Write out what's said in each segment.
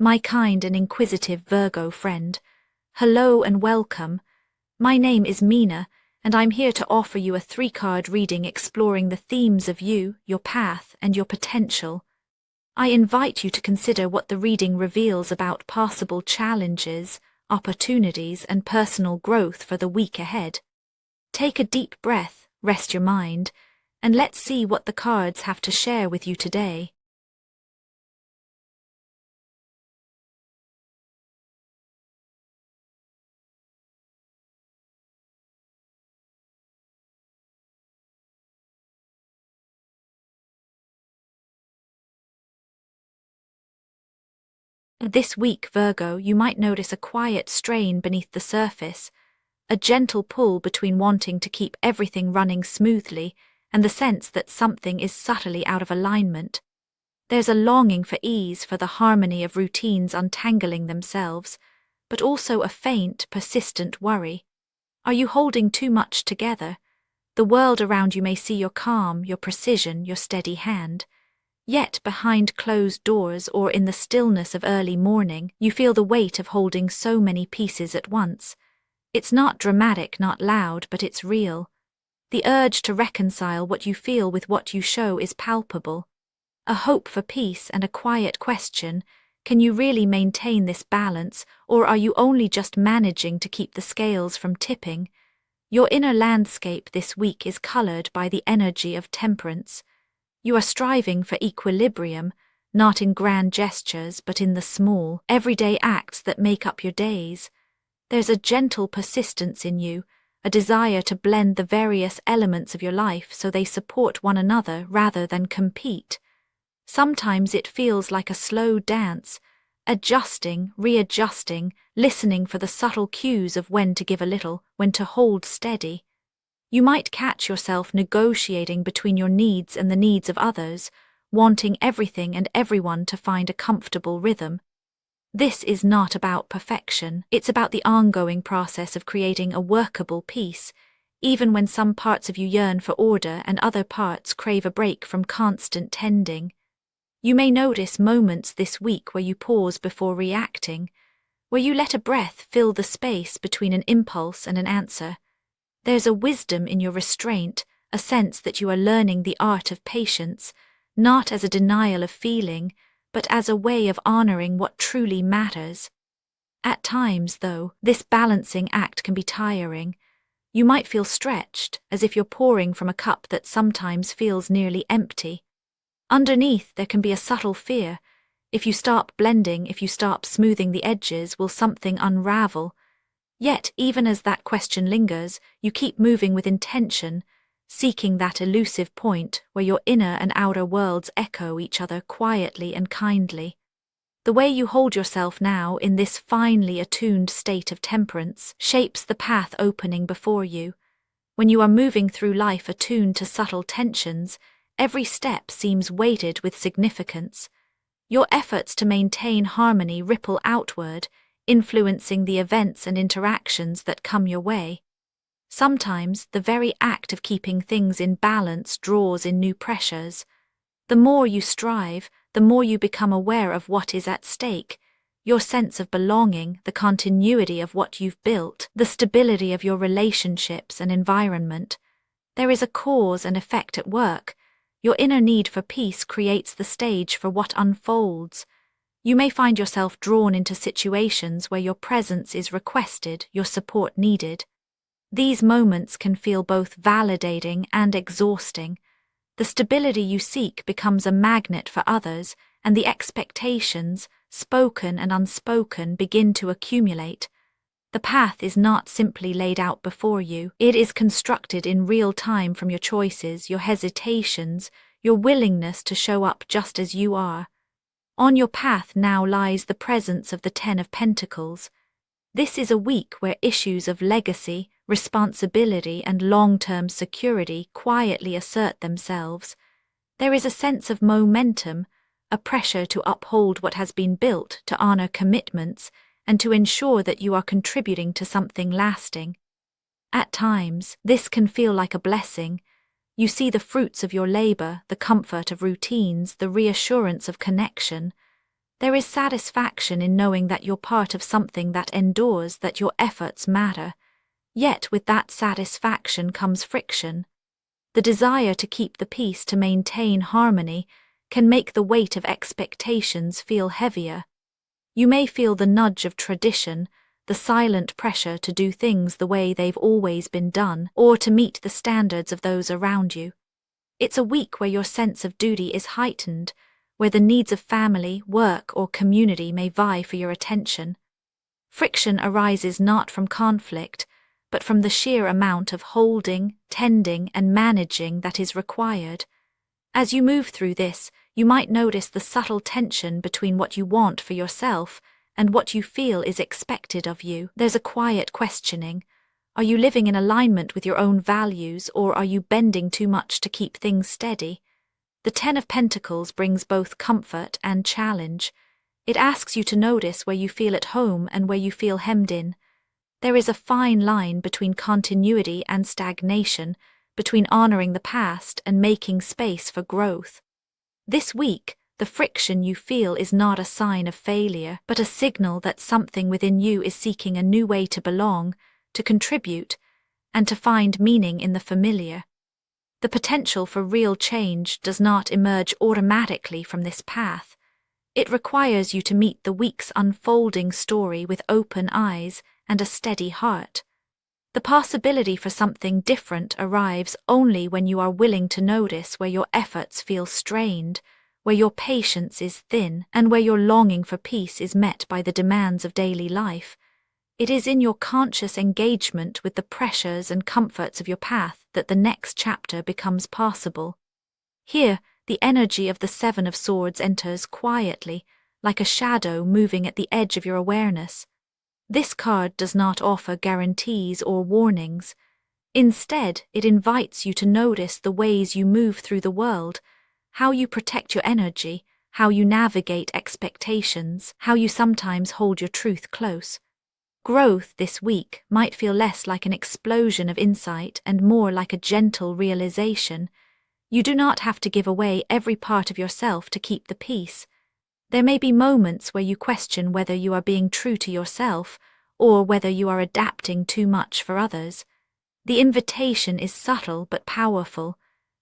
my kind and inquisitive Virgo friend. Hello and welcome. My name is Mina, and I'm here to offer you a 3-card reading exploring the themes of you, your path, and your potential. I invite you to consider what the reading reveals about possible challenges, opportunities, and personal growth for the week ahead. Take a deep breath, rest your mind, and let's see what the cards have to share with you today. This week, Virgo, you might notice a quiet strain beneath the surface, a gentle pull between wanting to keep everything running smoothly and the sense that something is subtly out of alignment. There's a longing for ease, for the harmony of routines untangling themselves, but also a faint, persistent worry. Are you holding too much together? The world around you may see your calm, your precision, your steady hand. Yet behind closed doors or in the stillness of early morning, you feel the weight of holding so many pieces at once. It's not dramatic, not loud, but it's real. The urge to reconcile what you feel with what you show is palpable. A hope for peace and a quiet question: can you really maintain this balance, or are you only just managing to keep the scales from tipping? Your inner landscape this week is colored by the energy of temperance. You are striving for equilibrium, not in grand gestures but in the small, everyday acts that make up your days. There's a gentle persistence in you, a desire to blend the various elements of your life so they support one another rather than compete. Sometimes it feels like a slow dance, adjusting, readjusting, listening for the subtle cues of when to give a little, when to hold steady. You might catch yourself negotiating between your needs and the needs of others, wanting everything and everyone to find a comfortable rhythm. This is not about perfection, it's about the ongoing process of creating a workable peace, even when some parts of you yearn for order and other parts crave a break from constant tending. You may notice moments this week where you pause before reacting, where you let a breath fill the space between an impulse and an answer. There's a wisdom in your restraint, a sense that you are learning the art of patience, not as a denial of feeling, but as a way of honoring what truly matters. At times, though, this balancing act can be tiring. You might feel stretched, as if you're pouring from a cup that sometimes feels nearly empty. Underneath, there can be a subtle fear. If you stop blending, if you stop smoothing the edges, will something unravel? Yet, even as that question lingers, you keep moving with intention, seeking that elusive point where your inner and outer worlds echo each other quietly and kindly. The way you hold yourself now in this finely attuned state of temperance shapes the path opening before you. When you are moving through life attuned to subtle tensions, every step seems weighted with significance. Your efforts to maintain harmony ripple outward, influencing the events and interactions that come your way. Sometimes the very act of keeping things in balance draws in new pressures. The more you strive, the more you become aware of what is at stake: your sense of belonging, the continuity of what you've built, the stability of your relationships and environment. There is a cause and effect at work. Your inner need for peace creates the stage for what unfolds. You may find yourself drawn into situations where your presence is requested, your support needed. These moments can feel both validating and exhausting. The stability you seek becomes a magnet for others, and the expectations, spoken and unspoken, begin to accumulate. The path is not simply laid out before you. It is constructed in real time from your choices, your hesitations, your willingness to show up just as you are. On your path now lies the presence of the 10 of Pentacles. This is a week where issues of legacy, responsibility, and long-term security quietly assert themselves. There is a sense of momentum, a pressure to uphold what has been built, to honor commitments, and to ensure that you are contributing to something lasting. At times, this can feel like a blessing. You see the fruits of your labor, the comfort of routines, the reassurance of connection. There is satisfaction in knowing that you're part of something that endures, that your efforts matter. Yet with that satisfaction comes friction. The desire to keep the peace, to maintain harmony, can make the weight of expectations feel heavier. You may feel the nudge of tradition, the silent pressure to do things the way they've always been done, or to meet the standards of those around you. It's a week where your sense of duty is heightened, where the needs of family, work, or community may vie for your attention. Friction arises not from conflict, but from the sheer amount of holding, tending, and managing that is required. As you move through this, you might notice the subtle tension between what you want for yourself and what you feel is expected of you. There's a quiet questioning. Are you living in alignment with your own values, or are you bending too much to keep things steady? The Ten of Pentacles brings both comfort and challenge. It asks you to notice where you feel at home and where you feel hemmed in. There is a fine line between continuity and stagnation, between honoring the past and making space for growth. This week, the friction you feel is not a sign of failure, but a signal that something within you is seeking a new way to belong, to contribute, and to find meaning in the familiar. The potential for real change does not emerge automatically from this path. It requires you to meet the week's unfolding story with open eyes and a steady heart. The possibility for something different arrives only when you are willing to notice where your efforts feel strained, where your patience is thin, and where your longing for peace is met by the demands of daily life. It is in your conscious engagement with the pressures and comforts of your path that the next chapter becomes possible. Here, the energy of the Seven of Swords enters quietly, like a shadow moving at the edge of your awareness. This card does not offer guarantees or warnings. Instead, it invites you to notice the ways you move through the world, how you protect your energy, how you navigate expectations, how you sometimes hold your truth close. Growth this week might feel less like an explosion of insight and more like a gentle realization. You do not have to give away every part of yourself to keep the peace. There may be moments where you question whether you are being true to yourself or whether you are adapting too much for others. The invitation is subtle but powerful,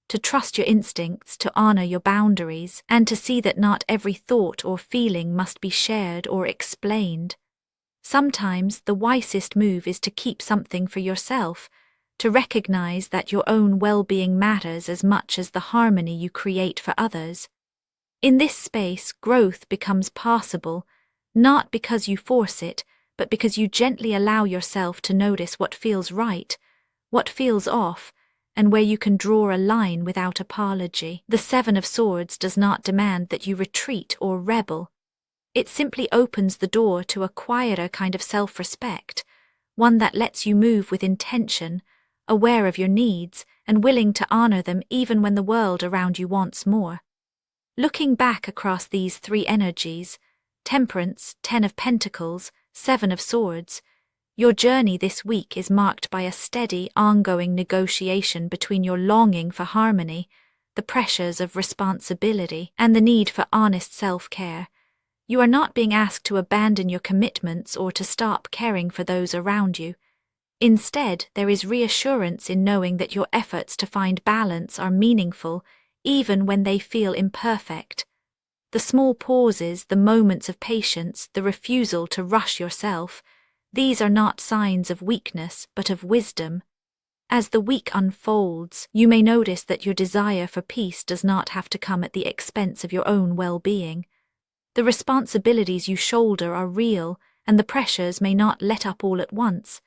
to trust your instincts, to honor your boundaries, and to see that not every thought or feeling must be shared or explained. Sometimes the wisest move is to keep something for yourself, to recognize that your own well-being matters as much as the harmony you create for others. In this space, growth becomes possible, not because you force it, but because you gently allow yourself to notice what feels right, what feels off, and where you can draw a line without apology. The Seven of Swords does not demand that you retreat or rebel. It simply opens the door to a quieter kind of self-respect, one that lets you move with intention, aware of your needs, and willing to honor them even when the world around you wants more. Looking back across these three energies, Temperance, Ten of Pentacles, Seven of Swords, your journey this week is marked by a steady, ongoing negotiation between your longing for harmony, the pressures of responsibility, and the need for honest self-care. You are not being asked to abandon your commitments or to stop caring for those around you. Instead, there is reassurance in knowing that your efforts to find balance are meaningful, even when they feel imperfect. The small pauses, the moments of patience, the refusal to rush yourself, these are not signs of weakness, but of wisdom. As the week unfolds, you may notice that your desire for peace does not have to come at the expense of your own well-being. The responsibilities you shoulder are real, and the pressures may not let up all at once.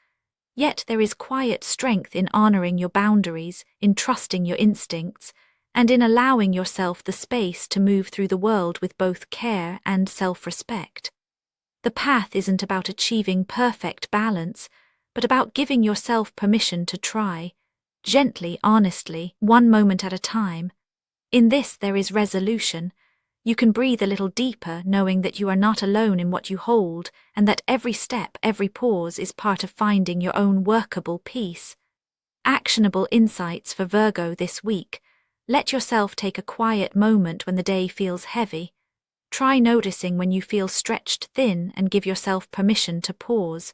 Yet there is quiet strength in honoring your boundaries, in trusting your instincts, and in allowing yourself the space to move through the world with both care and self-respect. The path isn't about achieving perfect balance, but about giving yourself permission to try, gently, honestly, one moment at a time. In this there is resolution. You can breathe a little deeper, knowing that you are not alone in what you hold, and that every step, every pause is part of finding your own workable peace. Actionable insights for Virgo this week. Let yourself take a quiet moment when the day feels heavy. Try noticing when you feel stretched thin and give yourself permission to pause.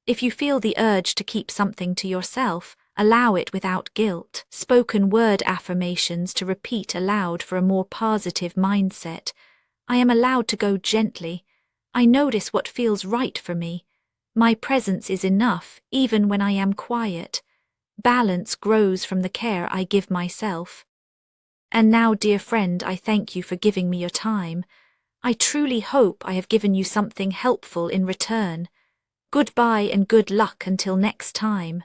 If you feel the urge to keep something to yourself, allow it without guilt. Spoken word affirmations to repeat aloud for a more positive mindset. I am allowed to go gently. I notice what feels right for me. My presence is enough, even when I am quiet. Balance grows from the care I give myself. And now, dear friend, I thank you for giving me your time. I truly hope I have given you something helpful in return. Goodbye and good luck until next time.